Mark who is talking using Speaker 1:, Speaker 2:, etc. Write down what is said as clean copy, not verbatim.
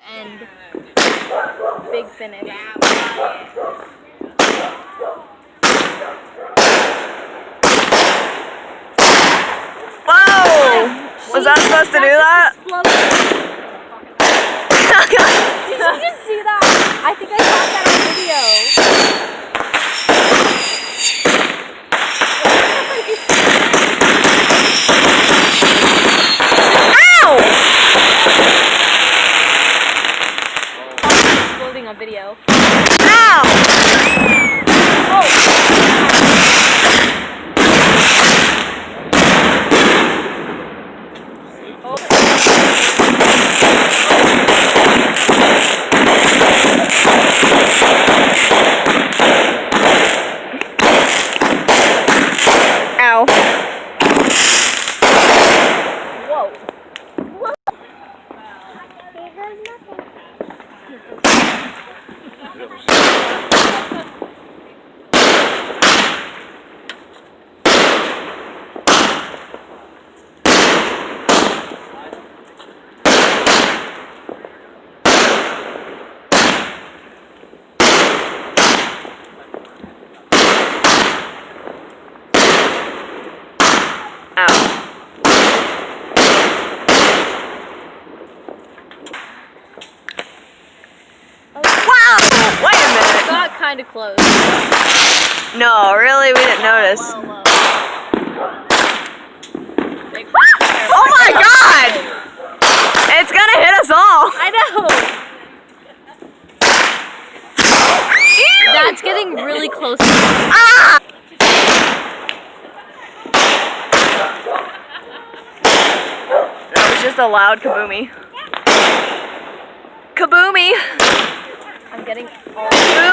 Speaker 1: And big finish.
Speaker 2: Whoa! Was I supposed to do that?
Speaker 1: Did you just see that? I think I caught that on video.
Speaker 2: Ow!
Speaker 1: Exploding on video.
Speaker 2: Ow!
Speaker 1: Oh!
Speaker 2: Ow.
Speaker 1: Whoa.
Speaker 2: Ow. Wow! Wait a minute.
Speaker 1: Got kind of close.
Speaker 2: No, really? We didn't notice.
Speaker 1: Low.
Speaker 2: Oh my god! It's gonna hit us all.
Speaker 1: I know. That's getting really close.
Speaker 2: Ah! That was just a loud kaboomy. Kaboomy!
Speaker 1: I'm getting all.
Speaker 2: Boom!